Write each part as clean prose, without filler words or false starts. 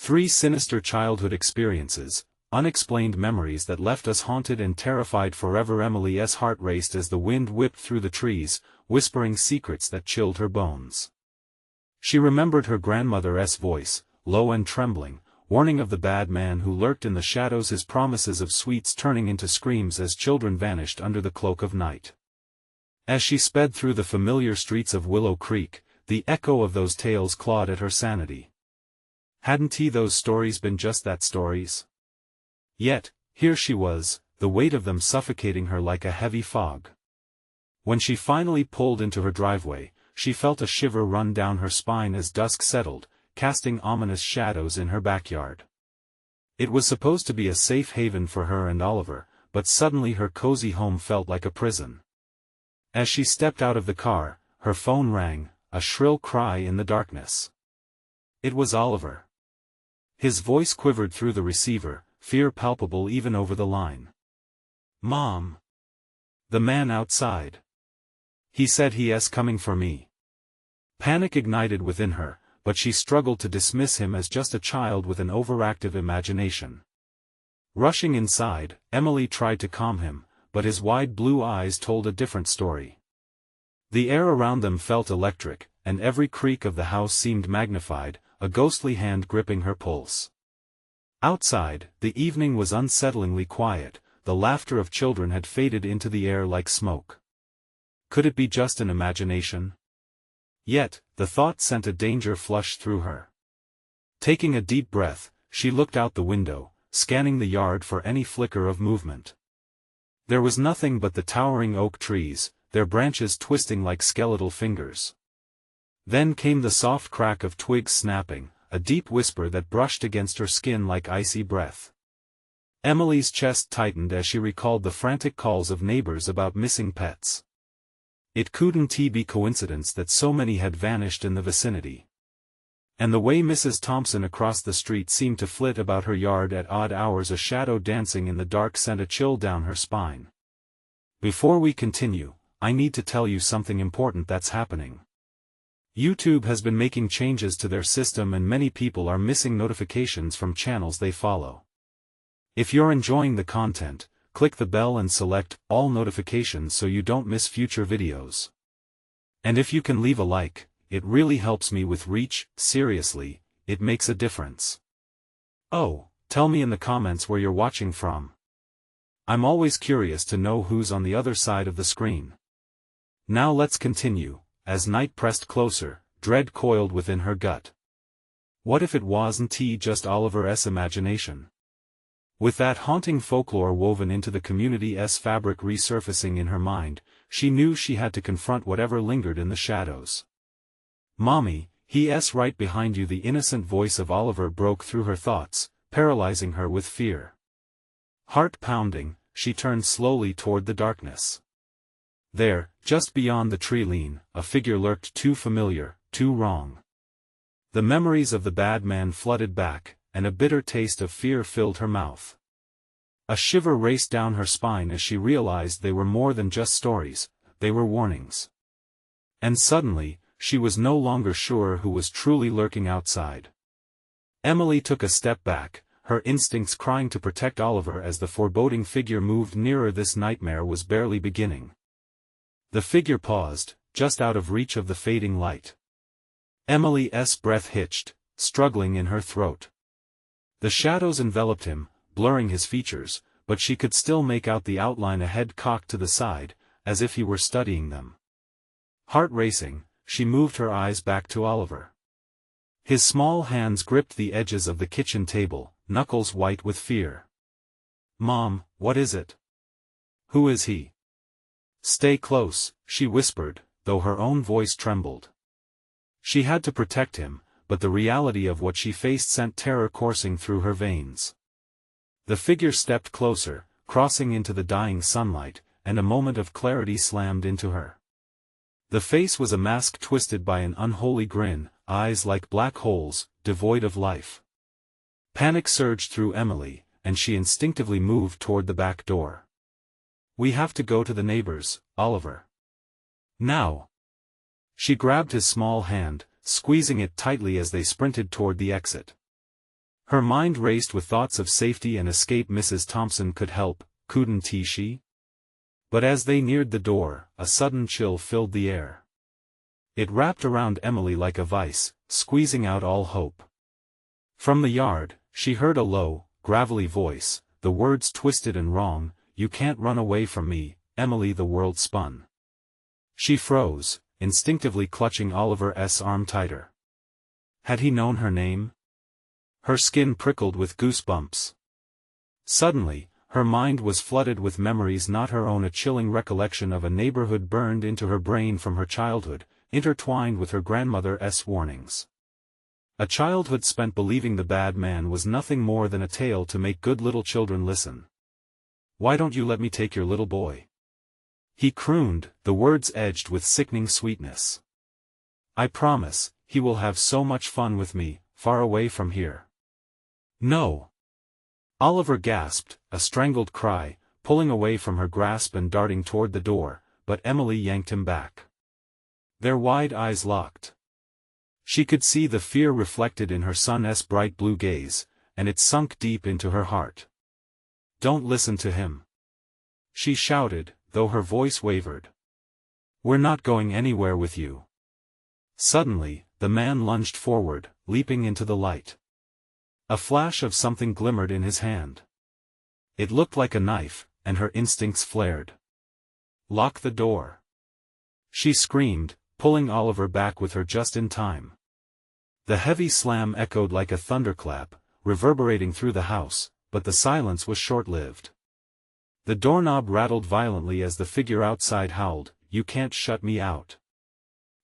3 sinister childhood experiences, unexplained memories that left us haunted and terrified forever. Emily's heart raced as the wind whipped through the trees, whispering secrets that chilled her bones. She remembered her grandmother's voice, low and trembling, warning of the bad man who lurked in the shadows, his promises of sweets turning into screams as children vanished under the cloak of night. As she sped through the familiar streets of Willow Creek, the echo of those tales clawed at her sanity. Hadn't those stories been just that, stories? Yet, here she was, the weight of them suffocating her like a heavy fog. When she finally pulled into her driveway, she felt a shiver run down her spine as dusk settled, casting ominous shadows in her backyard. It was supposed to be a safe haven for her and Oliver, but suddenly her cozy home felt like a prison. As she stepped out of the car, her phone rang, a shrill cry in the darkness. It was Oliver. His voice quivered through the receiver, fear palpable even over the line. "Mom! The man outside. He said he's coming for me." Panic ignited within her, but she struggled to dismiss him as just a child with an overactive imagination. Rushing inside, Emily tried to calm him, but his wide blue eyes told a different story. The air around them felt electric, and every creak of the house seemed magnified, a ghostly hand gripping her pulse. Outside, the evening was unsettlingly quiet, the laughter of children had faded into the air like smoke. Could it be just an imagination? Yet, the thought sent a danger flush through her. Taking a deep breath, she looked out the window, scanning the yard for any flicker of movement. There was nothing but the towering oak trees, their branches twisting like skeletal fingers. Then came the soft crack of twigs snapping, a deep whisper that brushed against her skin like icy breath. Emily's chest tightened as she recalled the frantic calls of neighbors about missing pets. It couldn't be coincidence that so many had vanished in the vicinity. And the way Mrs. Thompson across the street seemed to flit about her yard at odd hours, a shadow dancing in the dark, sent a chill down her spine. Before we continue, I need to tell you something important that's happening. YouTube has been making changes to their system and many people are missing notifications from channels they follow. If you're enjoying the content, click the bell and select all notifications so you don't miss future videos. And if you can leave a like, it really helps me with reach. Seriously, it makes a difference. Oh, tell me in the comments where you're watching from. I'm always curious to know who's on the other side of the screen. Now let's continue. As night pressed closer, dread coiled within her gut. What if it wasn't just Oliver's imagination? With that haunting folklore woven into the community's fabric resurfacing in her mind, she knew she had to confront whatever lingered in the shadows. "Mommy, he's right behind you." The innocent voice of Oliver broke through her thoughts, paralyzing her with fear. Heart pounding, she turned slowly toward the darkness. There, just beyond the tree line, a figure lurked, too familiar, too wrong. The memories of the bad man flooded back, and a bitter taste of fear filled her mouth. A shiver raced down her spine as she realized they were more than just stories, they were warnings. And suddenly, she was no longer sure who was truly lurking outside. Emily took a step back, her instincts crying to protect Oliver as the foreboding figure moved nearer. This nightmare was barely beginning. The figure paused, just out of reach of the fading light. Emily's breath hitched, struggling in her throat. The shadows enveloped him, blurring his features, but she could still make out the outline, a head cocked to the side, as if he were studying them. Heart racing, she moved her eyes back to Oliver. His small hands gripped the edges of the kitchen table, knuckles white with fear. "Mom, what is it? Who is he?" "Stay close," she whispered, though her own voice trembled. She had to protect him, but the reality of what she faced sent terror coursing through her veins. The figure stepped closer, crossing into the dying sunlight, and a moment of clarity slammed into her. The face was a mask twisted by an unholy grin, eyes like black holes, devoid of life. Panic surged through Emily, and she instinctively moved toward the back door. "We have to go to the neighbors, Oliver. Now." She grabbed his small hand, squeezing it tightly as they sprinted toward the exit. Her mind raced with thoughts of safety and escape. Mrs. Thompson could help, couldn't she? But as they neared the door, a sudden chill filled the air. It wrapped around Emily like a vice, squeezing out all hope. From the yard, she heard a low, gravelly voice, the words twisted and wrong, "You can't run away from me, Emily." The world spun. She froze, instinctively clutching Oliver's arm tighter. Had he known her name? Her skin prickled with goosebumps. Suddenly, her mind was flooded with memories not her own. A chilling recollection of a neighborhood burned into her brain from her childhood, intertwined with her grandmother's warnings. A childhood spent believing the bad man was nothing more than a tale to make good little children listen. "Why don't you let me take your little boy?" he crooned, the words edged with sickening sweetness. "I promise, he will have so much fun with me, far away from here." "No!" Oliver gasped, a strangled cry, pulling away from her grasp and darting toward the door, but Emily yanked him back. Their wide eyes locked. She could see the fear reflected in her son's bright blue gaze, and it sunk deep into her heart. "Don't listen to him," she shouted, though her voice wavered. "We're not going anywhere with you." Suddenly, the man lunged forward, leaping into the light. A flash of something glimmered in his hand. It looked like a knife, and her instincts flared. "Lock the door!" she screamed, pulling Oliver back with her just in time. The heavy slam echoed like a thunderclap, reverberating through the house, but the silence was short-lived. The doorknob rattled violently as the figure outside howled, "You can't shut me out."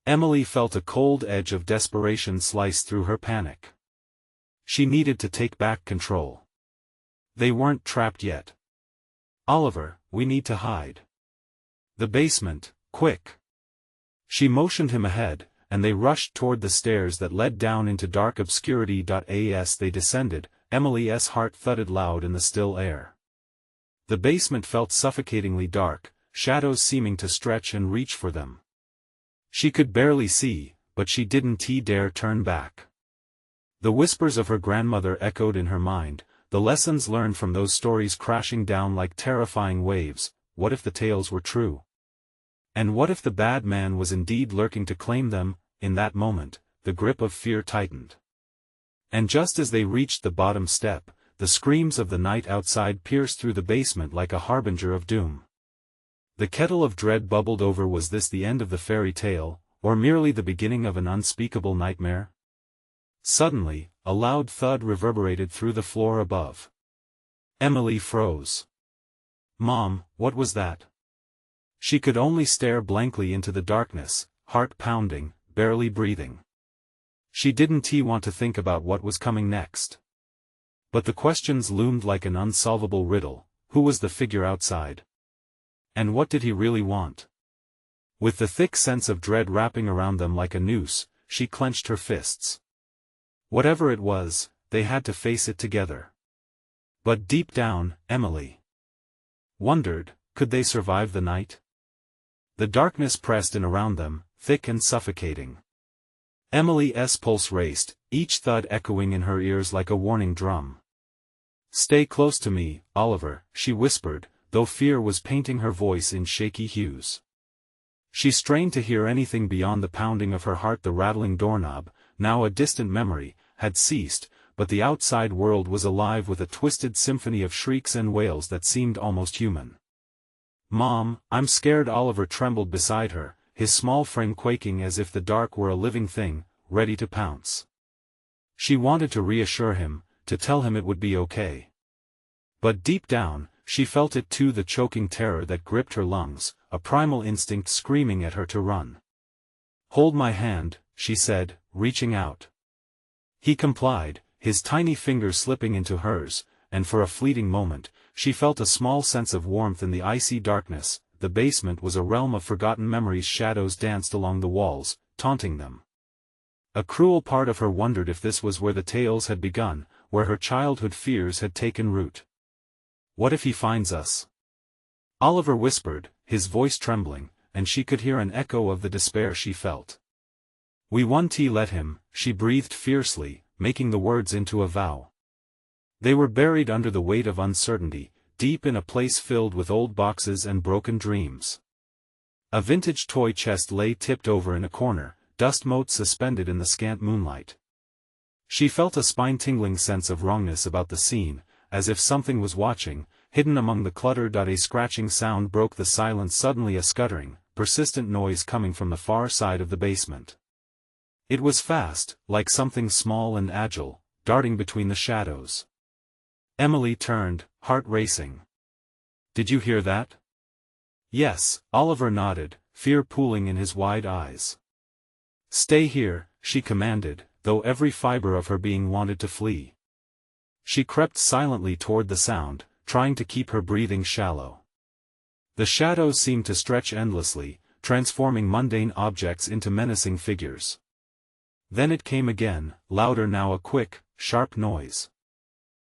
Emily felt a cold edge of desperation slice through her panic. She needed to take back control. They weren't trapped yet. "Oliver, we need to hide. The basement, quick!" She motioned him ahead, and they rushed toward the stairs that led down into dark obscurity. As they descended, Emily's heart thudded loud in the still air. The basement felt suffocatingly dark, shadows seeming to stretch and reach for them. She could barely see, but she didn't dare turn back. The whispers of her grandmother echoed in her mind, the lessons learned from those stories crashing down like terrifying waves. What if the tales were true? And what if the bad man was indeed lurking to claim them? In that moment, the grip of fear tightened. And just as they reached the bottom step, the screams of the night outside pierced through the basement like a harbinger of doom. The kettle of dread bubbled over. Was this the end of the fairy tale, or merely the beginning of an unspeakable nightmare? Suddenly, a loud thud reverberated through the floor above. Emily froze. "Mom, what was that?" She could only stare blankly into the darkness, heart pounding, barely breathing. She didn't want to think about what was coming next. But the questions loomed like an unsolvable riddle. Who was the figure outside? And what did he really want? With the thick sense of dread wrapping around them like a noose, she clenched her fists. Whatever it was, they had to face it together. But deep down, Emily wondered, could they survive the night? The darkness pressed in around them, thick and suffocating. Emily's pulse raced, each thud echoing in her ears like a warning drum. "Stay close to me, Oliver," she whispered, though fear was painting her voice in shaky hues. She strained to hear anything beyond the pounding of her heart. The rattling doorknob, now a distant memory, had ceased, but the outside world was alive with a twisted symphony of shrieks and wails that seemed almost human. "Mom, I'm scared." Oliver trembled beside her, his small frame quaking as if the dark were a living thing, ready to pounce. She wanted to reassure him, to tell him it would be okay. But deep down, she felt it too, the choking terror that gripped her lungs, a primal instinct screaming at her to run. "Hold my hand," she said, reaching out. He complied, his tiny fingers slipping into hers, and for a fleeting moment, she felt a small sense of warmth in the icy darkness. The basement was a realm of forgotten memories. Shadows danced along the walls, taunting them. A cruel part of her wondered if this was where the tales had begun, where her childhood fears had taken root. "What if he finds us?" Oliver whispered, his voice trembling, and she could hear an echo of the despair she felt. "We won't let him," she breathed fiercely, making the words into a vow. They were buried under the weight of uncertainty, deep in a place filled with old boxes and broken dreams. A vintage toy chest lay tipped over in a corner, dust motes suspended in the scant moonlight. She felt a spine-tingling sense of wrongness about the scene, as if something was watching, hidden among the clutter. A scratching sound broke the silence, suddenly a scuttering, persistent noise coming from the far side of the basement. It was fast, like something small and agile, darting between the shadows. Emily turned, heart racing. "Did you hear that?" "Yes," Oliver nodded, fear pooling in his wide eyes. "Stay here," she commanded, though every fiber of her being wanted to flee. She crept silently toward the sound, trying to keep her breathing shallow. The shadows seemed to stretch endlessly, transforming mundane objects into menacing figures. Then it came again, louder now, a quick, sharp noise.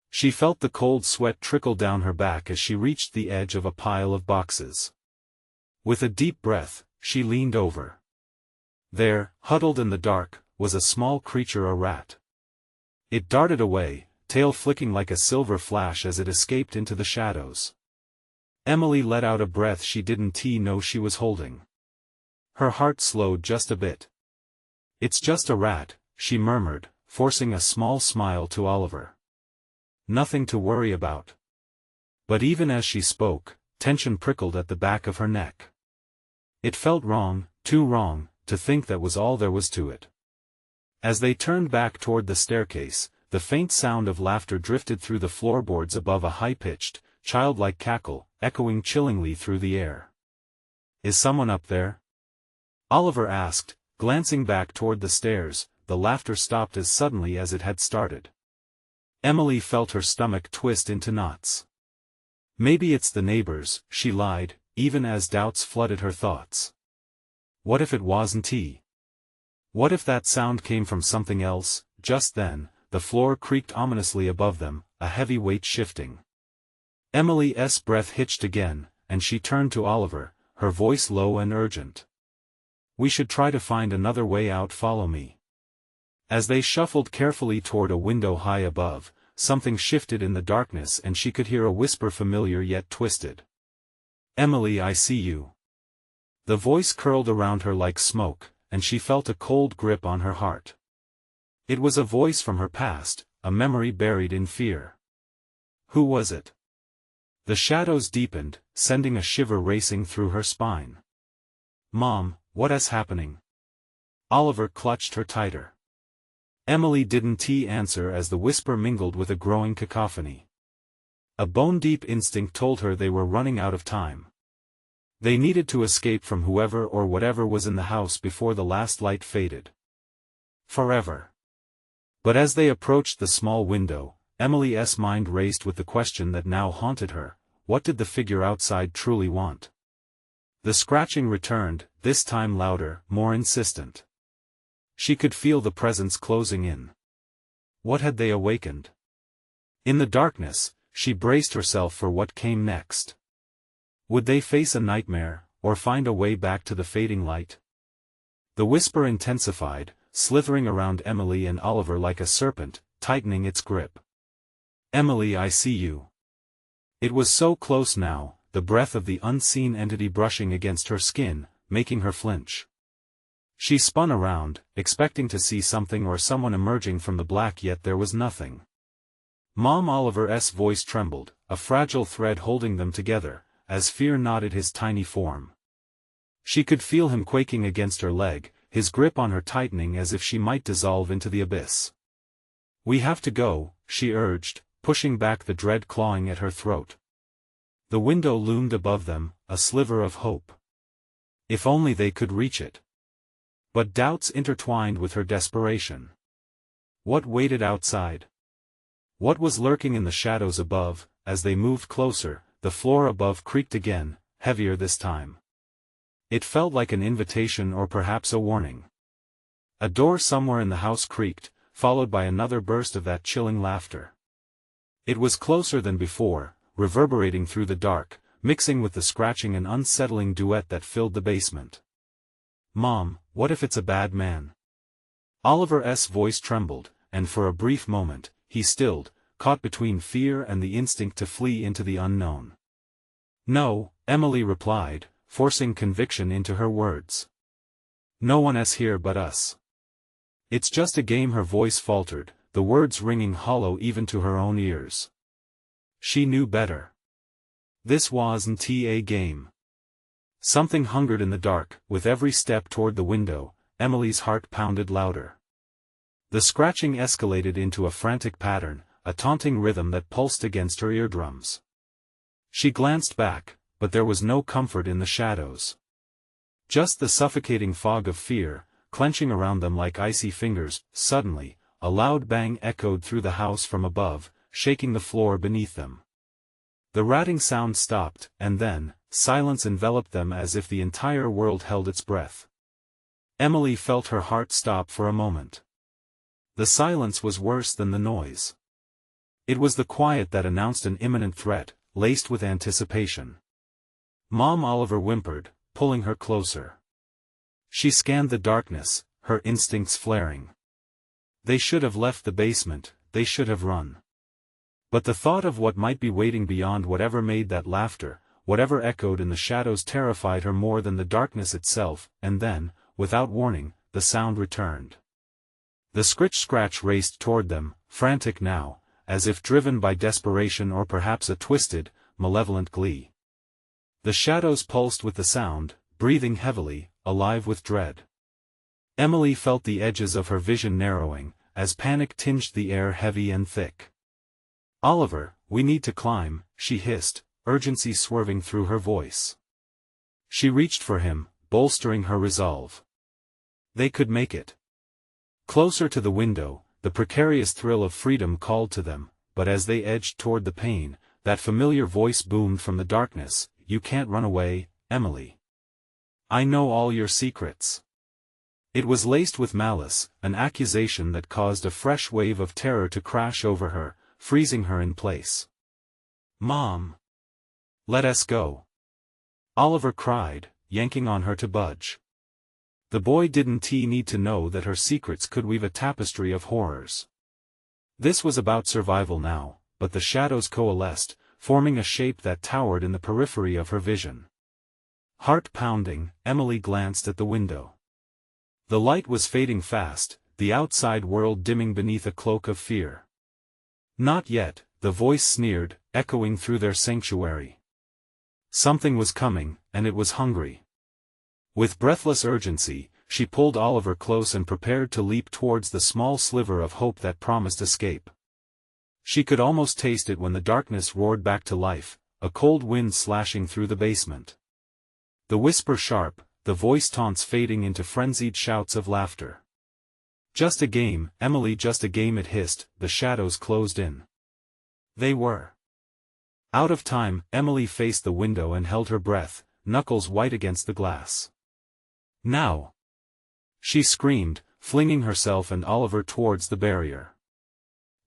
She felt the cold sweat trickle down her back as she reached the edge of a pile of boxes. With a deep breath, she leaned over. There, huddled in the dark, was a small creature, a rat. It darted away, tail flicking like a silver flash as it escaped into the shadows. Emily let out a breath she didn't know she was holding. Her heart slowed just a bit. "It's just a rat," she murmured, forcing a small smile to Oliver. "Nothing to worry about." But even as she spoke, tension prickled at the back of her neck. It felt wrong, too wrong, to think that was all there was to it. As they turned back toward the staircase, the faint sound of laughter drifted through the floorboards above, a high-pitched, childlike cackle, echoing chillingly through the air. "Is someone up there?" Oliver asked, glancing back toward the stairs. The laughter stopped as suddenly as it had started. Emily felt her stomach twist into knots. "Maybe it's the neighbors," she lied, even as doubts flooded her thoughts. What if it wasn't he? What if that sound came from something else? Just then, the floor creaked ominously above them, a heavy weight shifting. Emily's breath hitched again, and she turned to Oliver, her voice low and urgent. "We should try to find another way out. Follow me." As they shuffled carefully toward a window high above, something shifted in the darkness and she could hear a whisper, familiar yet twisted. "Emily, I see you." The voice curled around her like smoke, and she felt a cold grip on her heart. It was a voice from her past, a memory buried in fear. Who was it? The shadows deepened, sending a shiver racing through her spine. "Mom, what's happening?" Oliver clutched her tighter. Emily didn't answer as the whisper mingled with a growing cacophony. A bone-deep instinct told her they were running out of time. They needed to escape from whoever or whatever was in the house before the last light faded. Forever. But as they approached the small window, Emily's mind raced with the question that now haunted her: what did the figure outside truly want? The scratching returned, this time louder, more insistent. She could feel the presence closing in. What had they awakened? In the darkness, she braced herself for what came next. Would they face a nightmare, or find a way back to the fading light? The whisper intensified, slithering around Emily and Oliver like a serpent, tightening its grip. "Emily, I see you." It was so close now, the breath of the unseen entity brushing against her skin, making her flinch. She spun around, expecting to see something or someone emerging from the black, yet there was nothing. Mom, Oliver's voice trembled, a fragile thread holding them together, as fear knotted his tiny form. She could feel him quaking against her leg, his grip on her tightening as if she might dissolve into the abyss. "We have to go," she urged, pushing back the dread clawing at her throat. The window loomed above them, a sliver of hope. If only they could reach it. But doubts intertwined with her desperation. What waited outside? What was lurking in the shadows above? As they moved closer, the floor above creaked again, heavier this time. It felt like an invitation or perhaps a warning. A door somewhere in the house creaked, followed by another burst of that chilling laughter. It was closer than before, reverberating through the dark, mixing with the scratching and unsettling duet that filled the basement. "Mom, what if it's a bad man?" Oliver's voice trembled, and for a brief moment, he stilled, caught between fear and the instinct to flee into the unknown. "No," Emily replied, forcing conviction into her words. "No one is here but us. It's just a game." Her voice faltered, the words ringing hollow even to her own ears. She knew better. This wasn't a game. Something hungered in the dark. With every step toward the window, Emily's heart pounded louder. The scratching escalated into a frantic pattern, a taunting rhythm that pulsed against her eardrums. She glanced back, but there was no comfort in the shadows. Just the suffocating fog of fear, clenching around them like icy fingers. Suddenly, a loud bang echoed through the house from above, shaking the floor beneath them. The ratting sound stopped, and then, silence enveloped them as if the entire world held its breath. Emily felt her heart stop for a moment. The silence was worse than the noise. It was the quiet that announced an imminent threat, laced with anticipation. "Mom," Oliver whimpered, pulling her closer. She scanned the darkness, her instincts flaring. They should have left the basement, they should have run. But the thought of what might be waiting beyond whatever made that laughter, whatever echoed in the shadows, terrified her more than the darkness itself. And then, without warning, the sound returned. The scritch-scratch raced toward them, frantic now, as if driven by desperation or perhaps a twisted, malevolent glee. The shadows pulsed with the sound, breathing heavily, alive with dread. Emily felt the edges of her vision narrowing, as panic tinged the air heavy and thick. "Oliver, we need to climb," she hissed, urgency swerving through her voice. She reached for him, bolstering her resolve. They could make it. Closer to the window, the precarious thrill of freedom called to them, but as they edged toward the pane, that familiar voice boomed from the darkness, "You can't run away, Emily. I know all your secrets." It was laced with malice, an accusation that caused a fresh wave of terror to crash over her, freezing her in place. "Mom! Let us go!" Oliver cried, yanking on her to budge. The boy didn't need to know that her secrets could weave a tapestry of horrors. This was about survival now, but the shadows coalesced, forming a shape that towered in the periphery of her vision. Heart pounding, Emily glanced at the window. The light was fading fast, the outside world dimming beneath a cloak of fear. "Not yet," the voice sneered, echoing through their sanctuary. Something was coming, and it was hungry. With breathless urgency, she pulled Oliver close and prepared to leap towards the small sliver of hope that promised escape. She could almost taste it when the darkness roared back to life, a cold wind slashing through the basement. The whisper sharp, the voice taunts fading into frenzied shouts of laughter. "Just a game, Emily, just a game," it hissed. The shadows closed in. They were out of time. Emily faced the window and held her breath, knuckles white against the glass. "Now!" she screamed, flinging herself and Oliver towards the barrier.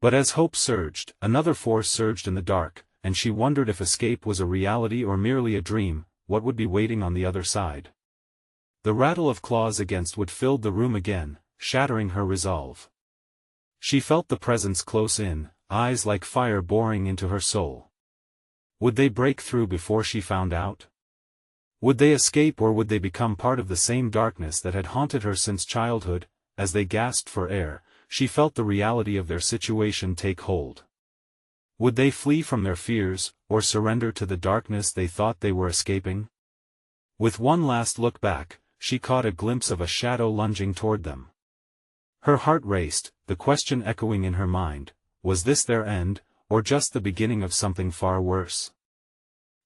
But as hope surged, another force surged in the dark, and she wondered if escape was a reality or merely a dream. What would be waiting on the other side? The rattle of claws against wood filled the room again, shattering her resolve. She felt the presence close in, eyes like fire boring into her soul. Would they break through before she found out? Would they escape, or would they become part of the same darkness that had haunted her since childhood? As they gasped for air, she felt the reality of their situation take hold. Would they flee from their fears, or surrender to the darkness they thought they were escaping? With one last look back, she caught a glimpse of a shadow lunging toward them. Her heart raced, the question echoing in her mind, was this their end, or just the beginning of something far worse?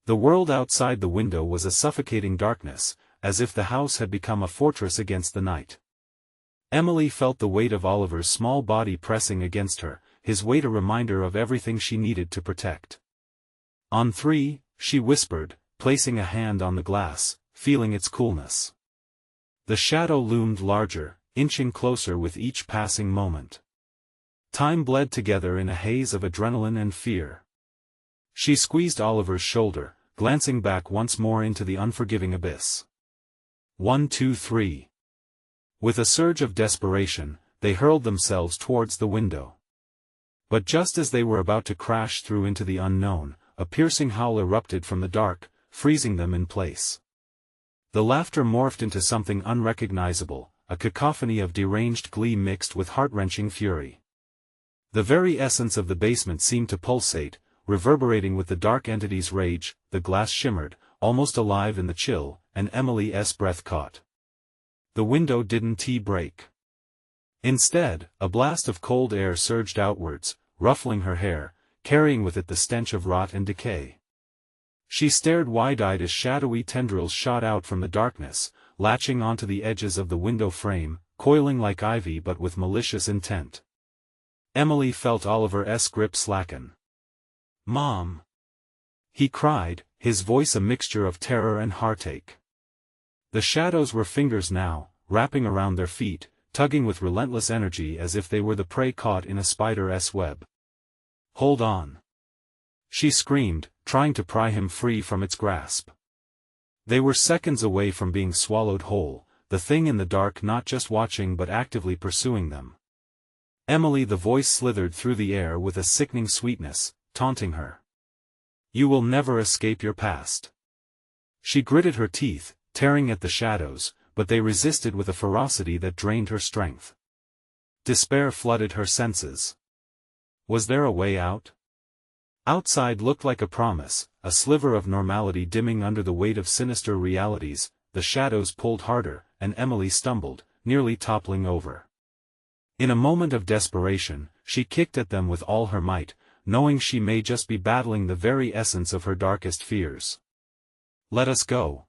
The world outside the window was a suffocating darkness, as if the house had become a fortress against the night. Emily felt the weight of Oliver's small body pressing against her, his weight a reminder of everything she needed to protect. "On three," she whispered, placing a hand on the glass, feeling its coolness. The shadow loomed larger, inching closer with each passing moment. Time bled together in a haze of adrenaline and fear. She squeezed Oliver's shoulder, glancing back once more into the unforgiving abyss. 1, 2, 3. With a surge of desperation, they hurled themselves towards the window. But just as they were about to crash through into the unknown, a piercing howl erupted from the dark, freezing them in place. The laughter morphed into something unrecognizable, a cacophony of deranged glee mixed with heart-wrenching fury. The very essence of the basement seemed to pulsate, reverberating with the dark entity's rage. The glass shimmered, almost alive in the chill, and Emily's breath caught. The window didn't break. Instead, a blast of cold air surged outwards, ruffling her hair, carrying with it the stench of rot and decay. She stared wide-eyed as shadowy tendrils shot out from the darkness, latching onto the edges of the window frame, coiling like ivy but with malicious intent. Emily felt Oliver's grip slacken. "Mom!" he cried, his voice a mixture of terror and heartache. The shadows were fingers now, wrapping around their feet, tugging with relentless energy as if they were the prey caught in a spider's web. "Hold on!" she screamed, trying to pry him free from its grasp. They were seconds away from being swallowed whole, the thing in the dark not just watching but actively pursuing them. Emily, the voice slithered through the air with a sickening sweetness, taunting her. "You will never escape your past." She gritted her teeth, tearing at the shadows, but they resisted with a ferocity that drained her strength. Despair flooded her senses. Was there a way out? Outside looked like a promise, a sliver of normality dimming under the weight of sinister realities. The shadows pulled harder, and Emily stumbled, nearly toppling over. In a moment of desperation, she kicked at them with all her might, knowing she may just be battling the very essence of her darkest fears. "Let us go!"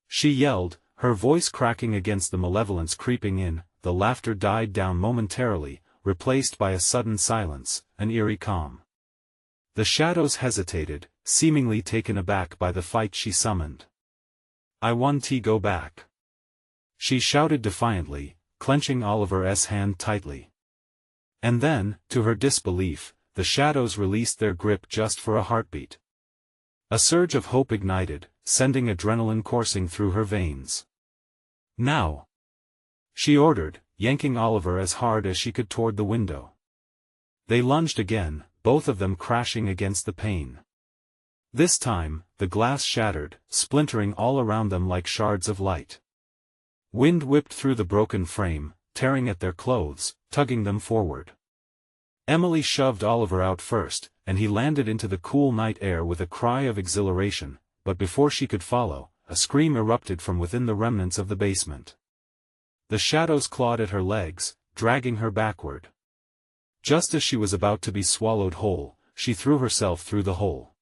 she yelled, her voice cracking against the malevolence creeping in. The laughter died down momentarily, replaced by a sudden silence, an eerie calm. The shadows hesitated, seemingly taken aback by the fight she summoned. "I want to go back," she shouted defiantly, clenching Oliver's hand tightly. And then, to her disbelief, the shadows released their grip just for a heartbeat. A surge of hope ignited, sending adrenaline coursing through her veins. "Now!" she ordered, yanking Oliver as hard as she could toward the window. They lunged again, both of them crashing against the pane. This time, the glass shattered, splintering all around them like shards of light. Wind whipped through the broken frame, tearing at their clothes, tugging them forward. Emily shoved Oliver out first, and he landed into the cool night air with a cry of exhilaration, but before she could follow, a scream erupted from within the remnants of the basement. The shadows clawed at her legs, dragging her backward. Just as she was about to be swallowed whole, she threw herself through the hole.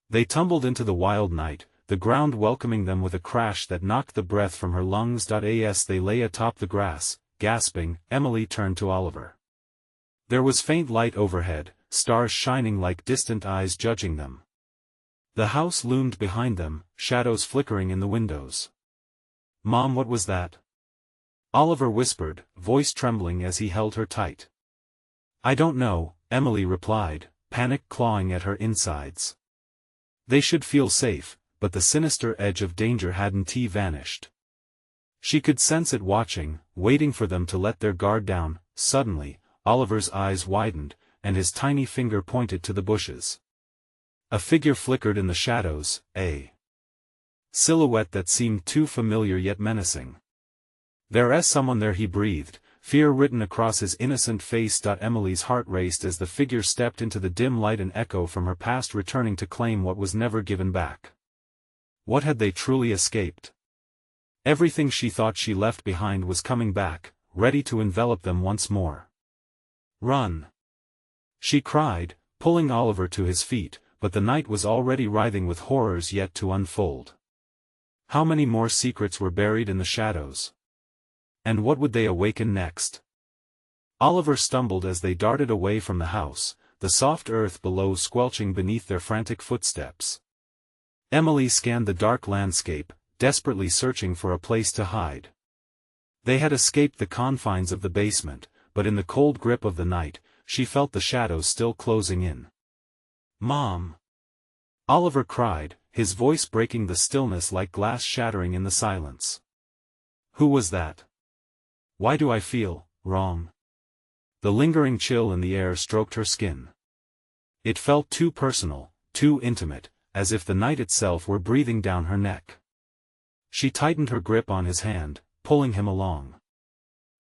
They tumbled into the wild night, the ground welcoming them with a crash that knocked the breath from her lungs. As they lay atop the grass, gasping, Emily turned to Oliver. There was faint light overhead, stars shining like distant eyes judging them. The house loomed behind them, shadows flickering in the windows. "Mom, what was that?" Oliver whispered, voice trembling as he held her tight. "I don't know," Emily replied, panic clawing at her insides. They should feel safe, but the sinister edge of danger hadn't vanished. She could sense it watching, waiting for them to let their guard down. Suddenly, Oliver's eyes widened, and his tiny finger pointed to the bushes. A figure flickered in the shadows, a silhouette that seemed too familiar yet menacing. "There's someone there," he breathed, fear written across his innocent face. Emily's heart raced as the figure stepped into the dim light, an echo from her past returning to claim what was never given back. What had they truly escaped? Everything she thought she left behind was coming back, ready to envelop them once more. "Run!" she cried, pulling Oliver to his feet, but the night was already writhing with horrors yet to unfold. How many more secrets were buried in the shadows? And what would they awaken next? Oliver stumbled as they darted away from the house, the soft earth below squelching beneath their frantic footsteps. Emily scanned the dark landscape, desperately searching for a place to hide. They had escaped the confines of the basement, but in the cold grip of the night, she felt the shadows still closing in. "Mom!" Oliver cried, his voice breaking the stillness like glass shattering in the silence. "Who was that? Why do I feel wrong?" The lingering chill in the air stroked her skin. It felt too personal, too intimate, as if the night itself were breathing down her neck. She tightened her grip on his hand, pulling him along.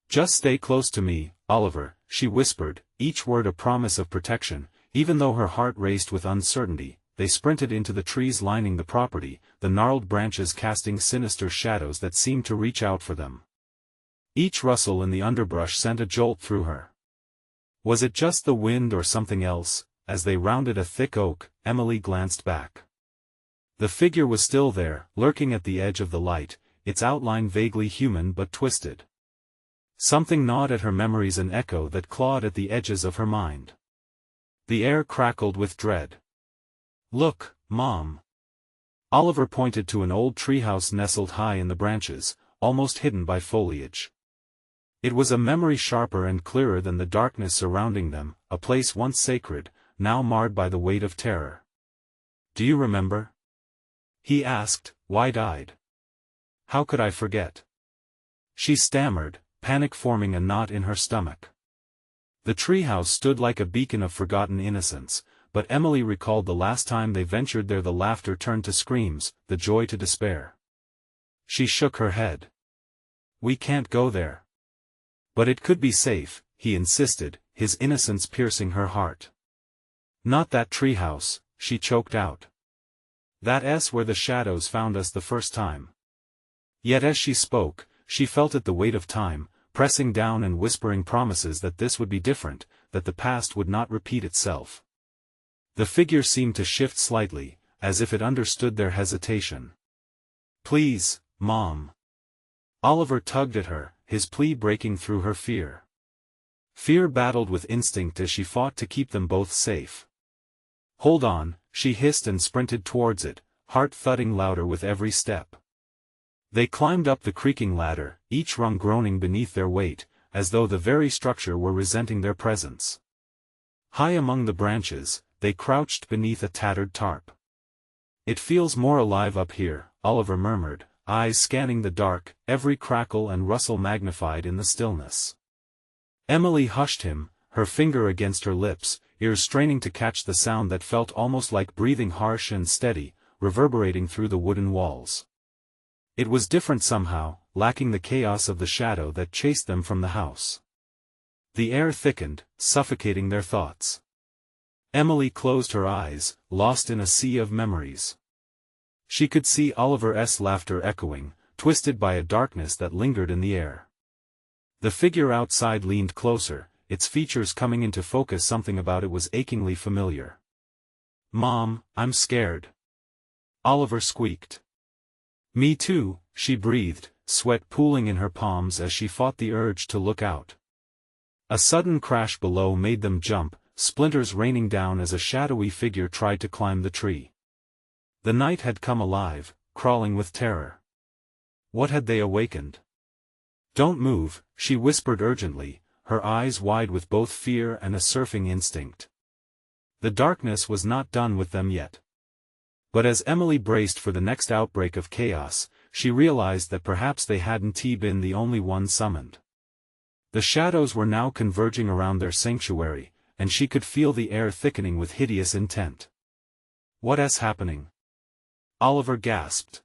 "Just stay close to me, Oliver," she whispered, each word a promise of protection. Even though her heart raced with uncertainty, they sprinted into the trees lining the property, the gnarled branches casting sinister shadows that seemed to reach out for them. Each rustle in the underbrush sent a jolt through her. Was it just the wind or something else? As they rounded a thick oak, Emily glanced back. The figure was still there, lurking at the edge of the light, its outline vaguely human but twisted. Something gnawed at her memories, an echo that clawed at the edges of her mind. The air crackled with dread. "Look, Mom." Oliver pointed to an old treehouse nestled high in the branches, almost hidden by foliage. It was a memory sharper and clearer than the darkness surrounding them, a place once sacred, now marred by the weight of terror. "Do you remember?" he asked, wide-eyed. "How could I forget?" She stammered, panic forming a knot in her stomach. The treehouse stood like a beacon of forgotten innocence, but Emily recalled the last time they ventured there. The laughter turned to screams, the joy to despair. She shook her head. "We can't go there." "But it could be safe," he insisted, his innocence piercing her heart. "Not that treehouse," she choked out. "That's where the shadows found us the first time." Yet as she spoke, she felt it, the weight of time, pressing down and whispering promises that this would be different, that the past would not repeat itself. The figure seemed to shift slightly, as if it understood their hesitation. "Please, Mom." Oliver tugged at her, his plea breaking through her fear. Fear battled with instinct as she fought to keep them both safe. "Hold on," she hissed and sprinted towards it, heart thudding louder with every step. They climbed up the creaking ladder, each rung groaning beneath their weight, as though the very structure were resenting their presence. High among the branches, they crouched beneath a tattered tarp. "It feels more alive up here," Oliver murmured, eyes scanning the dark, every crackle and rustle magnified in the stillness. Emily hushed him, her finger against her lips, ears straining to catch the sound that felt almost like breathing, harsh and steady, reverberating through the wooden walls. It was different somehow, lacking the chaos of the shadow that chased them from the house. The air thickened, suffocating their thoughts. Emily closed her eyes, lost in a sea of memories. She could see Oliver's laughter echoing, twisted by a darkness that lingered in the air. The figure outside leaned closer, its features coming into focus. Something about it was achingly familiar. "Mom, I'm scared," Oliver squeaked. "Me too," she breathed, sweat pooling in her palms as she fought the urge to look out. A sudden crash below made them jump, splinters raining down as a shadowy figure tried to climb the tree. The night had come alive, crawling with terror. What had they awakened? "Don't move," she whispered urgently, her eyes wide with both fear and a surfing instinct. The darkness was not done with them yet. But as Emily braced for the next outbreak of chaos, she realized that perhaps they hadn't been the only one summoned. The shadows were now converging around their sanctuary, and she could feel the air thickening with hideous intent. "What's happening?" Oliver gasped.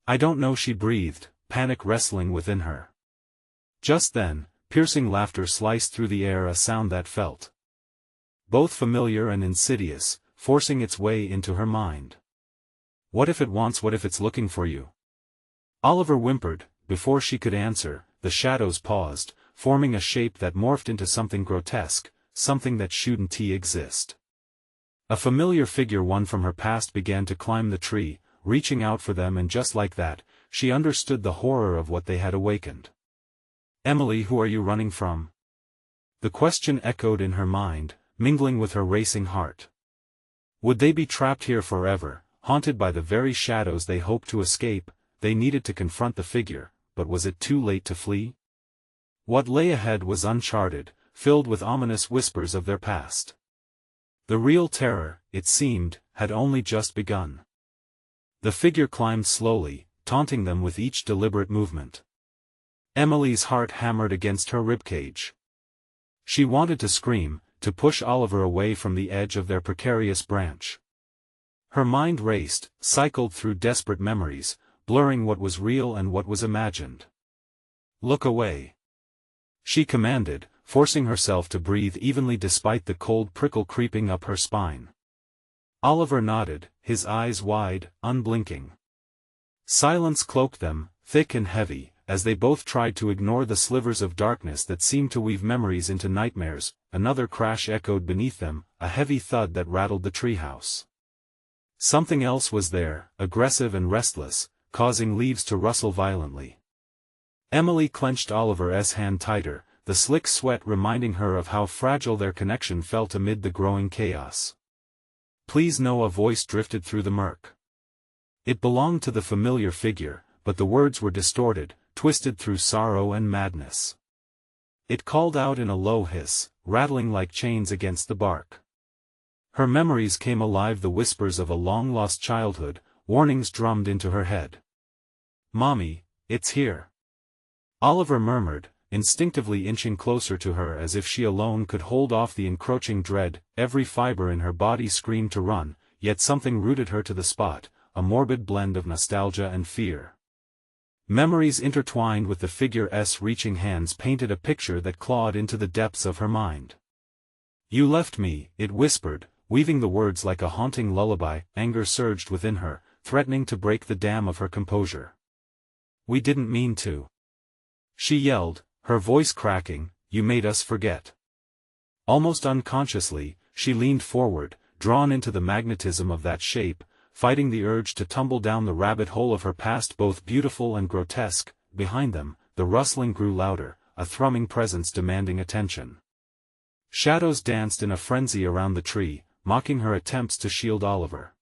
"I don't know," she breathed, panic wrestling within her. Just then, piercing laughter sliced through the air, a sound that felt both familiar and insidious, forcing its way into her mind. "What if it wants? What if it's looking for you?" Oliver whimpered. Before she could answer, the shadows paused, forming a shape that morphed into something grotesque, something that shouldn't exist. A familiar figure, one from her past, began to climb the tree, reaching out for them, and just like that, she understood the horror of what they had awakened. "Emily, who are you running from?" The question echoed in her mind, mingling with her racing heart. Would they be trapped here forever, haunted by the very shadows they hoped to escape? They needed to confront the figure, but was it too late to flee? What lay ahead was uncharted, filled with ominous whispers of their past. The real terror, it seemed, had only just begun. The figure climbed slowly, taunting them with each deliberate movement. Emily's heart hammered against her ribcage. She wanted to scream, to push Oliver away from the edge of their precarious branch. Her mind raced, cycled through desperate memories, blurring what was real and what was imagined. "Look away," she commanded, forcing herself to breathe evenly despite the cold prickle creeping up her spine. Oliver nodded, his eyes wide, unblinking. Silence cloaked them, thick and heavy, as they both tried to ignore the slivers of darkness that seemed to weave memories into nightmares. Another crash echoed beneath them, a heavy thud that rattled the treehouse. Something else was there, aggressive and restless, causing leaves to rustle violently. Emily clenched Oliver's hand tighter, the slick sweat reminding her of how fragile their connection felt amid the growing chaos. "Please no," a voice drifted through the murk. It belonged to the familiar figure, but the words were distorted, twisted through sorrow and madness. It called out in a low hiss, rattling like chains against the bark. Her memories came alive, the whispers of a long-lost childhood, warnings drummed into her head. "Mommy, it's here," Oliver murmured, instinctively inching closer to her as if she alone could hold off the encroaching dread. Every fiber in her body screamed to run, yet something rooted her to the spot, a morbid blend of nostalgia and fear. Memories intertwined with the figure's reaching hands painted a picture that clawed into the depths of her mind. "You left me," it whispered, weaving the words like a haunting lullaby. Anger surged within her, threatening to break the dam of her composure. "We didn't mean to," she yelled, her voice cracking. "You made us forget." Almost unconsciously, she leaned forward, drawn into the magnetism of that shape, fighting the urge to tumble down the rabbit hole of her past, both beautiful and grotesque. Behind them, the rustling grew louder, a thrumming presence demanding attention. Shadows danced in a frenzy around the tree, mocking her attempts to shield Oliver.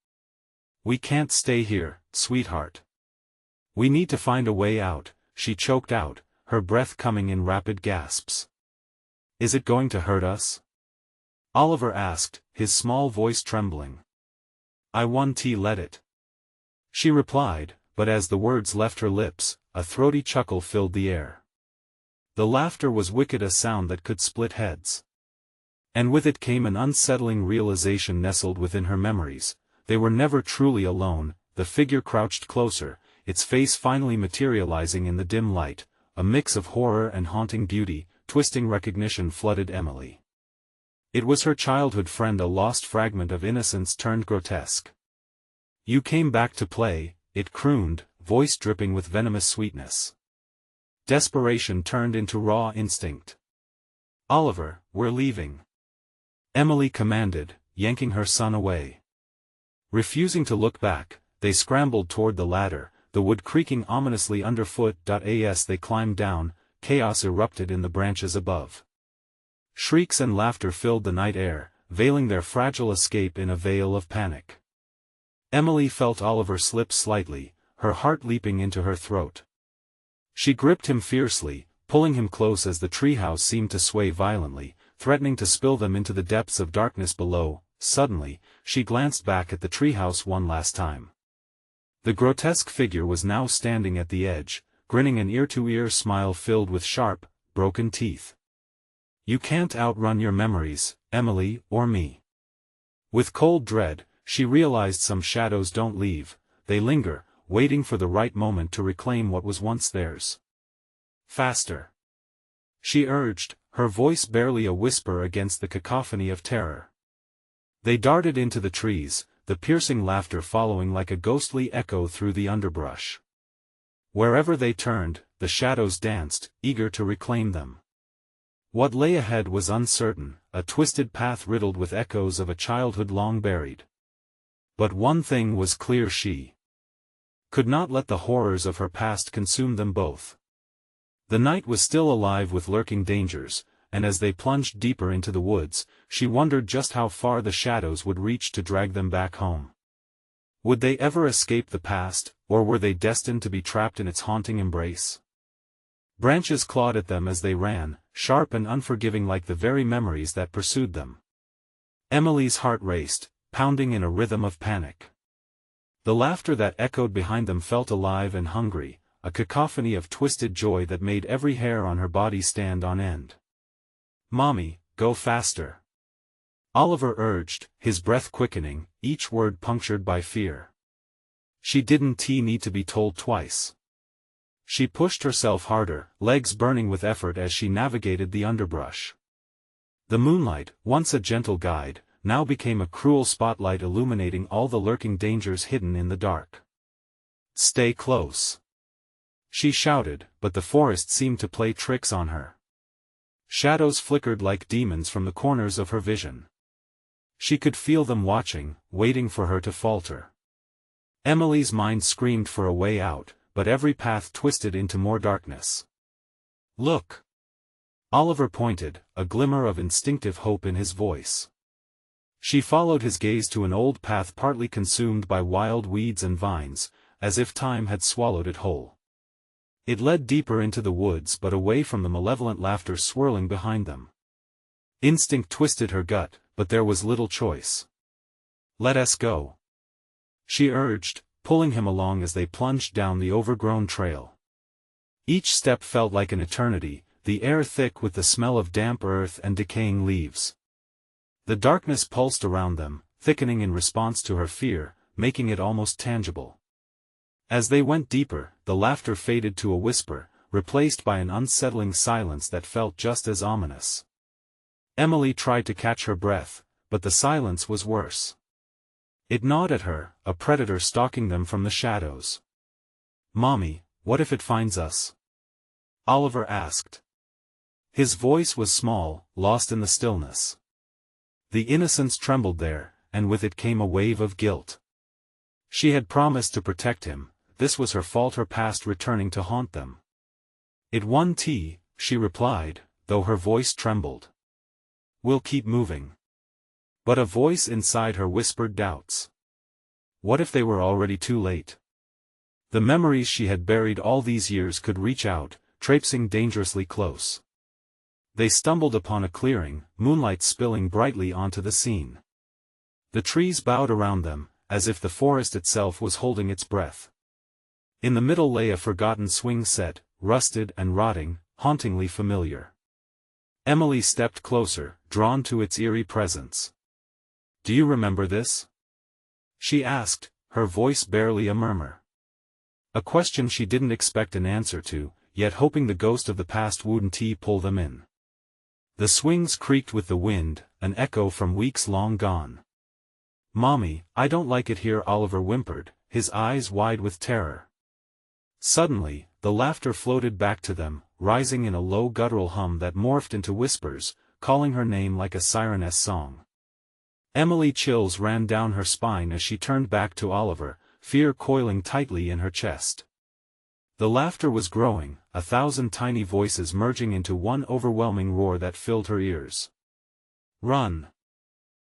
"We can't stay here, sweetheart. We need to find a way out," she choked out, her breath coming in rapid gasps. "Is it going to hurt us?" Oliver asked, his small voice trembling. "I won't let it," she replied, but as the words left her lips, a throaty chuckle filled the air. The laughter was wicked, a sound that could split heads. And with it came an unsettling realization nestled within her memories. They were never truly alone. The figure crouched closer, its face finally materializing in the dim light, a mix of horror and haunting beauty. Twisting recognition flooded Emily. It was her childhood friend, a lost fragment of innocence turned grotesque. "You came back to play," it crooned, voice dripping with venomous sweetness. Desperation turned into raw instinct. "Oliver, we're leaving," Emily commanded, yanking her son away. Refusing to look back, they scrambled toward the ladder, the wood creaking ominously underfoot. As they climbed down, chaos erupted in the branches above. Shrieks and laughter filled the night air, veiling their fragile escape in a veil of panic. Emily felt Oliver slip slightly, her heart leaping into her throat. She gripped him fiercely, pulling him close as the treehouse seemed to sway violently, threatening to spill them into the depths of darkness below. Suddenly, she glanced back at the treehouse one last time. The grotesque figure was now standing at the edge, grinning, an ear-to-ear smile filled with sharp, broken teeth. "You can't outrun your memories, Emily, or me." With cold dread, she realized some shadows don't leave, they linger, waiting for the right moment to reclaim what was once theirs. "Faster," she urged, her voice barely a whisper against the cacophony of terror. They darted into the trees, the piercing laughter following like a ghostly echo through the underbrush. Wherever they turned, the shadows danced, eager to reclaim them. What lay ahead was uncertain, a twisted path riddled with echoes of a childhood long buried. But one thing was clear: she could not let the horrors of her past consume them both. The night was still alive with lurking dangers, and as they plunged deeper into the woods, she wondered just how far the shadows would reach to drag them back home. Would they ever escape the past, or were they destined to be trapped in its haunting embrace? Branches clawed at them as they ran, sharp and unforgiving like the very memories that pursued them. Emily's heart raced, pounding in a rhythm of panic. The laughter that echoed behind them felt alive and hungry, a cacophony of twisted joy that made every hair on her body stand on end. "Mommy, go faster," Oliver urged, his breath quickening, each word punctured by fear. She didn't need to be told twice. She pushed herself harder, legs burning with effort as she navigated the underbrush. The moonlight, once a gentle guide, now became a cruel spotlight illuminating all the lurking dangers hidden in the dark. "Stay close," she shouted, but the forest seemed to play tricks on her. Shadows flickered like demons from the corners of her vision. She could feel them watching, waiting for her to falter. Emily's mind screamed for a way out, but every path twisted into more darkness. "Look!" Oliver pointed, a glimmer of instinctive hope in his voice. She followed his gaze to an old path partly consumed by wild weeds and vines, as if time had swallowed it whole. It led deeper into the woods but away from the malevolent laughter swirling behind them. Instinct twisted her gut, but there was little choice. "Let us go," she urged, pulling him along as they plunged down the overgrown trail. Each step felt like an eternity, the air thick with the smell of damp earth and decaying leaves. The darkness pulsed around them, thickening in response to her fear, making it almost tangible. As they went deeper, the laughter faded to a whisper, replaced by an unsettling silence that felt just as ominous. Emily tried to catch her breath, but the silence was worse. It gnawed at her, a predator stalking them from the shadows. "Mommy, what if it finds us?" Oliver asked. His voice was small, lost in the stillness. The innocence trembled there, and with it came a wave of guilt. She had promised to protect him, this was her fault, her past returning to haunt them. "It won tea," she replied, though her voice trembled. "We'll keep moving." But a voice inside her whispered doubts. What if they were already too late? The memories she had buried all these years could reach out, traipsing dangerously close. They stumbled upon a clearing, moonlight spilling brightly onto the scene. The trees bowed around them, as if the forest itself was holding its breath. In the middle lay a forgotten swing set, rusted and rotting, hauntingly familiar. Emily stepped closer, drawn to its eerie presence. "Do you remember this?" she asked, her voice barely a murmur. A question she didn't expect an answer to, yet hoping the ghost of the past wouldn't pull them in. The swings creaked with the wind, an echo from weeks long gone. "Mommy, I don't like it here," Oliver whimpered, his eyes wide with terror. Suddenly, the laughter floated back to them, rising in a low guttural hum that morphed into whispers, calling her name like a siren's song. Emily chills ran down her spine as she turned back to Oliver, fear coiling tightly in her chest. The laughter was growing, 1,000 tiny voices merging into one overwhelming roar that filled her ears. "Run!"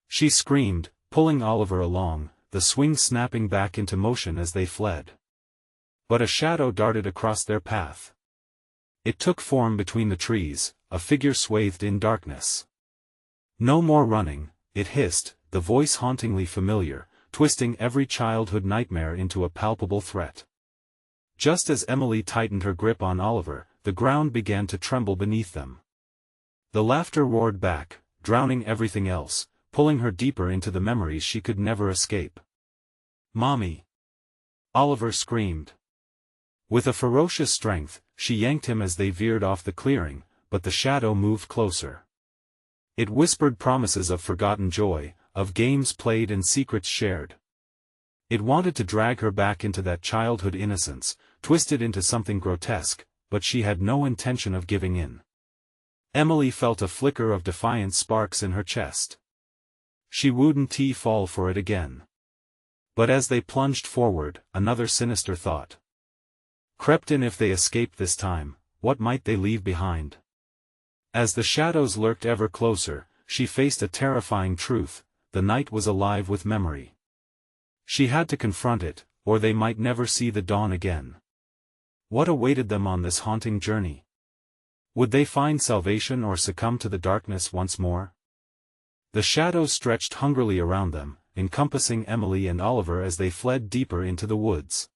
she screamed, pulling Oliver along, the swing snapping back into motion as they fled. But a shadow darted across their path. It took form between the trees, a figure swathed in darkness. "No more running," it hissed, the voice hauntingly familiar, twisting every childhood nightmare into a palpable threat. Just as Emily tightened her grip on Oliver, the ground began to tremble beneath them. The laughter roared back, drowning everything else, pulling her deeper into the memories she could never escape. "Mommy!" Oliver screamed. With a ferocious strength, she yanked him as they veered off the clearing, but the shadow moved closer. It whispered promises of forgotten joy, of games played and secrets shared. It wanted to drag her back into that childhood innocence, twisted into something grotesque, but she had no intention of giving in. Emily felt a flicker of defiance sparks in her chest. She wouldn't fall for it again. But as they plunged forward, another sinister thought crept in. If they escaped this time, what might they leave behind? As the shadows lurked ever closer, she faced a terrifying truth: the night was alive with memory. She had to confront it, or they might never see the dawn again. What awaited them on this haunting journey? Would they find salvation or succumb to the darkness once more? The shadows stretched hungrily around them, encompassing Emily and Oliver as they fled deeper into the woods.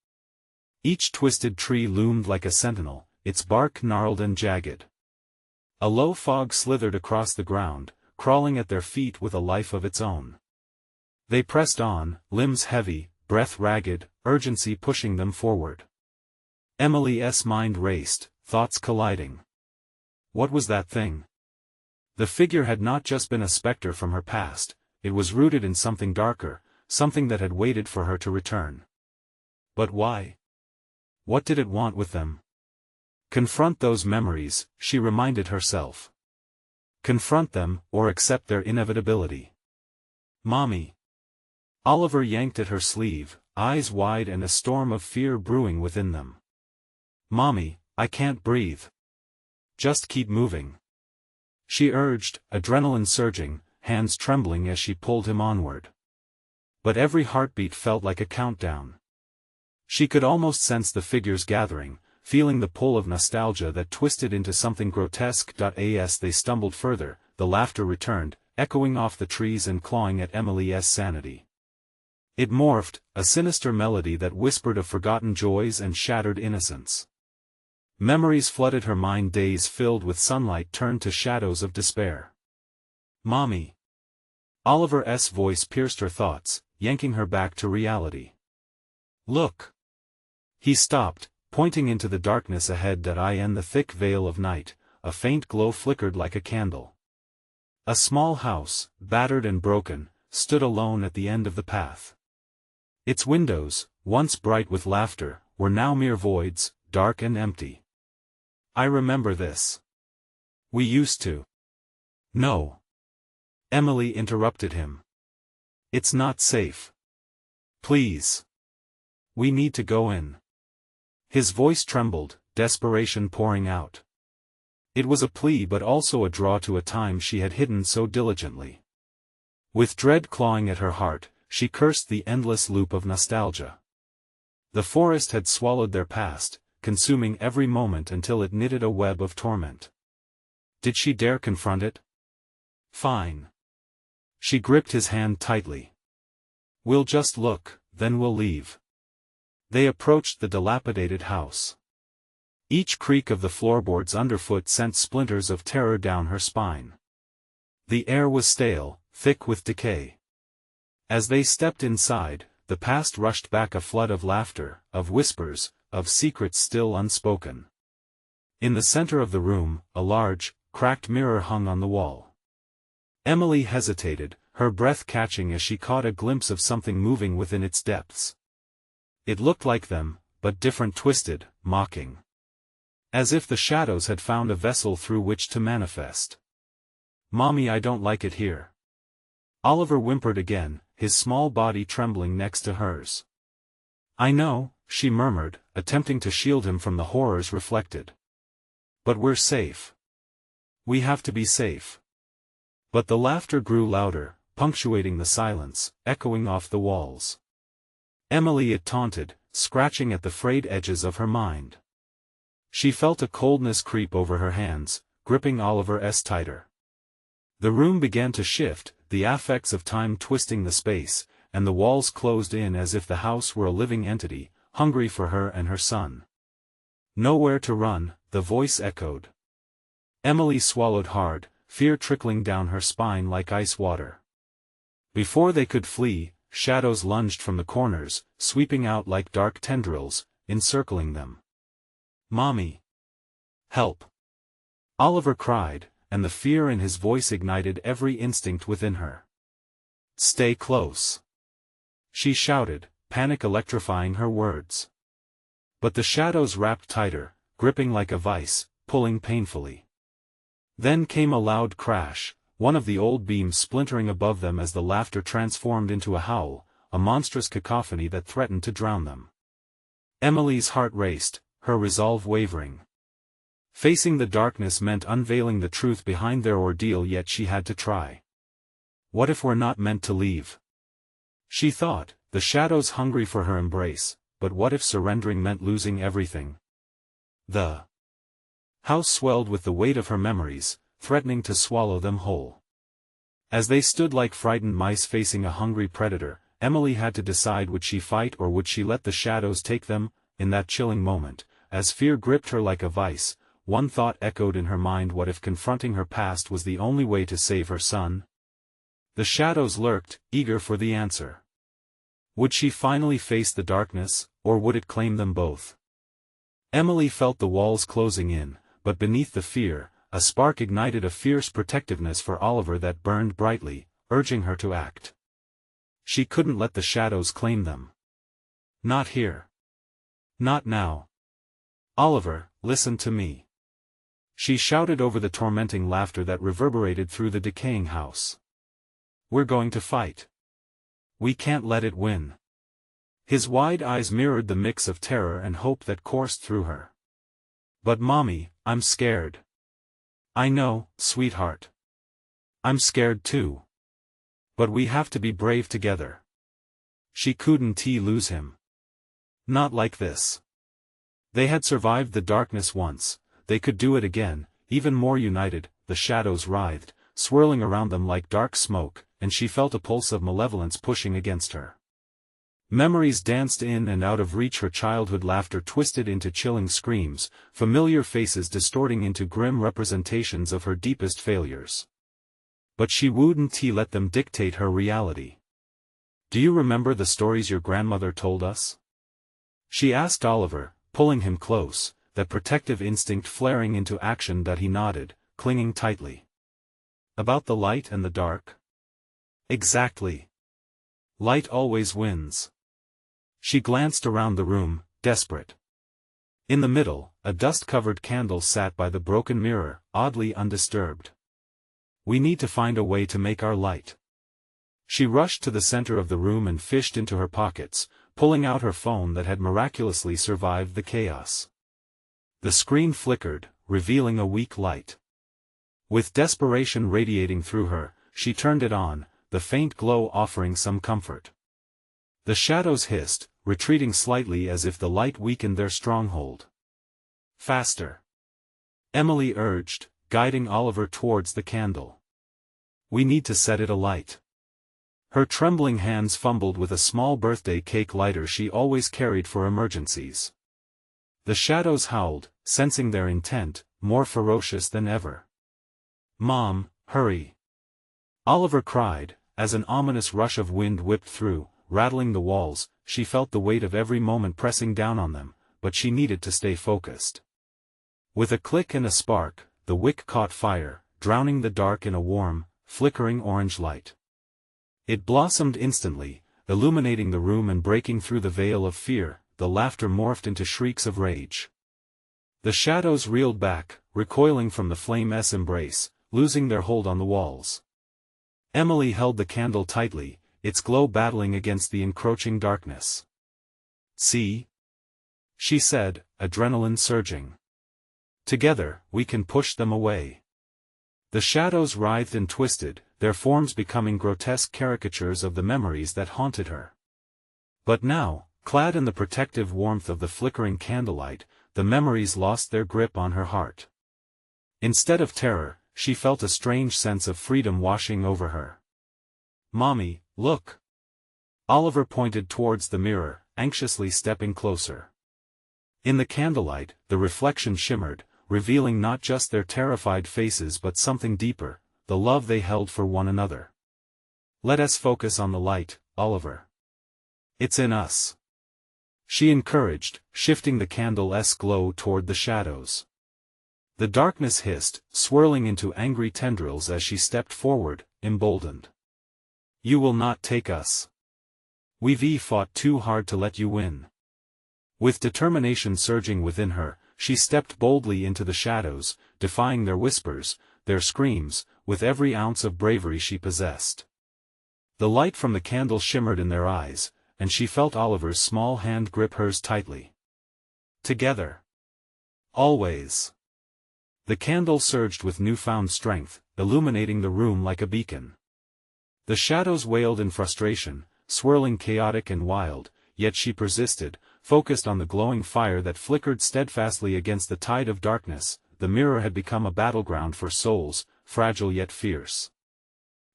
Each twisted tree loomed like a sentinel, its bark gnarled and jagged. A low fog slithered across the ground, crawling at their feet with a life of its own. They pressed on, limbs heavy, breath ragged, urgency pushing them forward. Emily's mind raced, thoughts colliding. What was that thing? The figure had not just been a specter from her past, it was rooted in something darker, something that had waited for her to return. But why? What did it want with them? Confront those memories, she reminded herself. Confront them, or accept their inevitability. Mommy. Oliver yanked at her sleeve, eyes wide and a storm of fear brewing within them. Mommy, I can't breathe. Just keep moving. She urged, adrenaline surging, hands trembling as she pulled him onward. But every heartbeat felt like a countdown. She could almost sense the figures gathering, feeling the pull of nostalgia that twisted into something grotesque. As they stumbled further, the laughter returned, echoing off the trees and clawing at Emily's sanity. It morphed, a sinister melody that whispered of forgotten joys and shattered innocence. Memories flooded her mind, days filled with sunlight turned to shadows of despair. Mommy. Oliver's voice pierced her thoughts, yanking her back to reality. Look. He stopped, pointing into the darkness ahead. In the thick veil of night, a faint glow flickered like a candle. A small house, battered and broken, stood alone at the end of the path. Its windows, once bright with laughter, were now mere voids, dark and empty. I remember this. We used to. No. Emily interrupted him. It's not safe. Please. We need to go in. His voice trembled, desperation pouring out. It was a plea but also a draw to a time she had hidden so diligently. With dread clawing at her heart, she cursed the endless loop of nostalgia. The forest had swallowed their past, consuming every moment until it knitted a web of torment. Did she dare confront it? Fine. She gripped his hand tightly. We'll just look, then we'll leave. They approached the dilapidated house. Each creak of the floorboards underfoot sent splinters of terror down her spine. The air was stale, thick with decay. As they stepped inside, the past rushed back, a flood of laughter, of whispers, of secrets still unspoken. In the center of the room, a large, cracked mirror hung on the wall. Emily hesitated, her breath catching as she caught a glimpse of something moving within its depths. It looked like them, but different, twisted, mocking. As if the shadows had found a vessel through which to manifest. Mommy, I don't like it here. Oliver whimpered again, his small body trembling next to hers. I know, she murmured, attempting to shield him from the horrors reflected. But we're safe. We have to be safe. But the laughter grew louder, punctuating the silence, echoing off the walls. Emily, it taunted, scratching at the frayed edges of her mind. She felt a coldness creep over her hands, gripping Oliver's tighter. The room began to shift, the affects of time twisting the space, and the walls closed in as if the house were a living entity, hungry for her and her son. Nowhere to run, the voice echoed. Emily swallowed hard, fear trickling down her spine like ice water. Before they could flee, shadows lunged from the corners, sweeping out like dark tendrils, encircling them. Mommy! Help! Oliver cried, and the fear in his voice ignited every instinct within her. Stay close! She shouted, panic electrifying her words. But the shadows wrapped tighter, gripping like a vice, pulling painfully. Then came a loud crash, one of the old beams splintering above them as the laughter transformed into a howl, a monstrous cacophony that threatened to drown them. Emily's heart raced, her resolve wavering. Facing the darkness meant unveiling the truth behind their ordeal, yet she had to try. What if we're not meant to leave? She thought, the shadows hungry for her embrace, but what if surrendering meant losing everything? The house swelled with the weight of her memories, threatening to swallow them whole. As they stood like frightened mice facing a hungry predator, Emily had to decide, would she fight or would she let the shadows take them? In that chilling moment, as fear gripped her like a vice, one thought echoed in her mind: what if confronting her past was the only way to save her son? The shadows lurked, eager for the answer. Would she finally face the darkness, or would it claim them both? Emily felt the walls closing in, but beneath the fear, a spark ignited a fierce protectiveness for Oliver that burned brightly, urging her to act. She couldn't let the shadows claim them. Not here. Not now. Oliver, listen to me. She shouted over the tormenting laughter that reverberated through the decaying house. We're going to fight. We can't let it win. His wide eyes mirrored the mix of terror and hope that coursed through her. But Mommy, I'm scared. I know, sweetheart. I'm scared too. But we have to be brave together. She couldn't lose him. Not like this. They had survived the darkness once, they could do it again, even more united. The shadows writhed, swirling around them like dark smoke, and she felt a pulse of malevolence pushing against her. Memories danced in and out of reach, her childhood laughter twisted into chilling screams, familiar faces distorting into grim representations of her deepest failures. But she wouldn't let them dictate her reality. Do you remember the stories your grandmother told us? She asked Oliver, pulling him close, that protective instinct flaring into action that he nodded, clinging tightly. About the light and the dark? Exactly. Light always wins. She glanced around the room, desperate. In the middle, a dust-covered candle sat by the broken mirror, oddly undisturbed. We need to find a way to make our light. She rushed to the center of the room and fished into her pockets, pulling out her phone that had miraculously survived the chaos. The screen flickered, revealing a weak light. With desperation radiating through her, she turned it on, the faint glow offering some comfort. The shadows hissed, retreating slightly as if the light weakened their stronghold. Faster. Emily urged, guiding Oliver towards the candle. We need to set it alight. Her trembling hands fumbled with a small birthday cake lighter she always carried for emergencies. The shadows howled, sensing their intent, more ferocious than ever. Mom, hurry! Oliver cried, as an ominous rush of wind whipped through, rattling the walls. She felt the weight of every moment pressing down on them, but she needed to stay focused. With a click and a spark, the wick caught fire, drowning the dark in a warm, flickering orange light. It blossomed instantly, illuminating the room and breaking through the veil of fear. The laughter morphed into shrieks of rage. The shadows reeled back, recoiling from the flame's embrace, losing their hold on the walls. Emily held the candle tightly, its glow battling against the encroaching darkness. See? She said, adrenaline surging. Together, we can push them away. The shadows writhed and twisted, their forms becoming grotesque caricatures of the memories that haunted her. But now, clad in the protective warmth of the flickering candlelight, the memories lost their grip on her heart. Instead of terror, she felt a strange sense of freedom washing over her. Mommy, look! Oliver pointed towards the mirror, anxiously stepping closer. In the candlelight, the reflection shimmered, revealing not just their terrified faces but something deeper, the love they held for one another. Let us focus on the light, Oliver. It's in us. She encouraged, shifting the candle's glow toward the shadows. The darkness hissed, swirling into angry tendrils as she stepped forward, emboldened. You will not take us. We've fought too hard to let you win. With determination surging within her, she stepped boldly into the shadows, defying their whispers, their screams, with every ounce of bravery she possessed. The light from the candle shimmered in their eyes, and she felt Oliver's small hand grip hers tightly. Together. Always. The candle surged with newfound strength, illuminating the room like a beacon. The shadows wailed in frustration, swirling chaotic and wild, yet she persisted, focused on the glowing fire that flickered steadfastly against the tide of darkness. The mirror had become a battleground for souls, fragile yet fierce.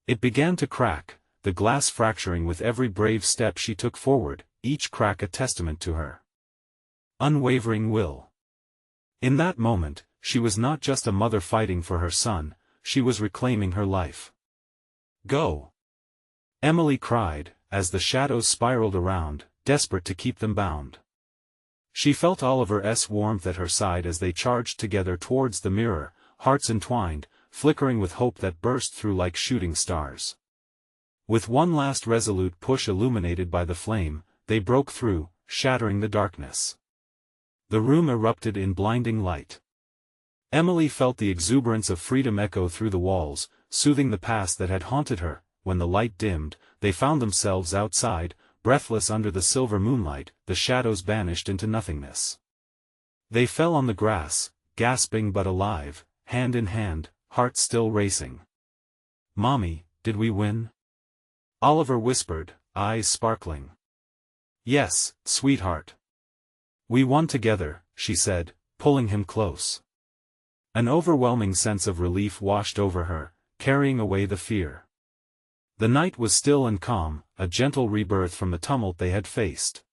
It began to crack, the glass fracturing with every brave step she took forward, each crack a testament to her unwavering will. In that moment, she was not just a mother fighting for her son, she was reclaiming her life. "Go!" Emily cried, as the shadows spiraled around, desperate to keep them bound. She felt Oliver's warmth at her side as they charged together towards the mirror, hearts entwined, flickering with hope that burst through like shooting stars. With one last resolute push illuminated by the flame, they broke through, shattering the darkness. The room erupted in blinding light. Emily felt the exuberance of freedom echo through the walls, soothing the past that had haunted her. When the light dimmed, they found themselves outside, breathless under the silver moonlight, the shadows banished into nothingness. They fell on the grass, gasping but alive, hand in hand, hearts still racing. "Mommy, did we win?" Oliver whispered, eyes sparkling. "Yes, sweetheart. We won together," she said, pulling him close. An overwhelming sense of relief washed over her, carrying away the fear. The night was still and calm, a gentle rebirth from the tumult they had faced.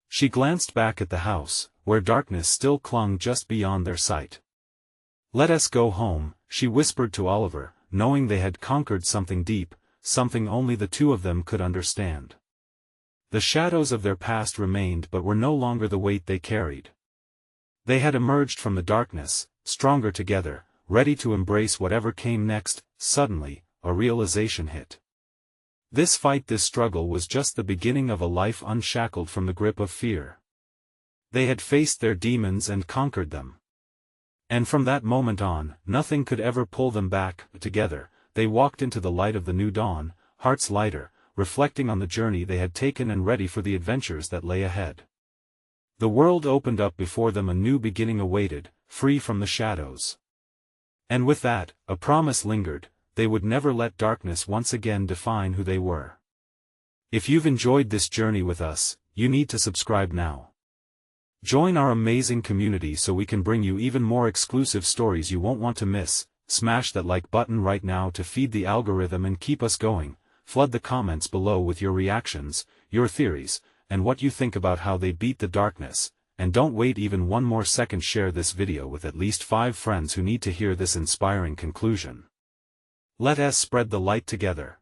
She glanced back at the house, where darkness still clung just beyond their sight. "Let us go home," she whispered to Oliver, knowing they had conquered something deep, something only the two of them could understand. The shadows of their past remained but were no longer the weight they carried. They had emerged from the darkness, stronger together, ready to embrace whatever came next. Suddenly, a realization hit. This fight, this struggle was just the beginning of a life unshackled from the grip of fear. They had faced their demons and conquered them. And from that moment on, nothing could ever pull them back. Together, they walked into the light of the new dawn, hearts lighter, reflecting on the journey they had taken and ready for the adventures that lay ahead. The world opened up before them, a new beginning awaited, free from the shadows. And with that, a promise lingered: they would never let darkness once again define who they were. If you've enjoyed this journey with us, you need to subscribe now. Join our amazing community so we can bring you even more exclusive stories you won't want to miss. Smash that like button right now to feed the algorithm and keep us going. Flood the comments below with your reactions, your theories, and what you think about how they beat the darkness. And don't wait even one more second, share this video with at least 5 friends who need to hear this inspiring conclusion. Let us spread the light together.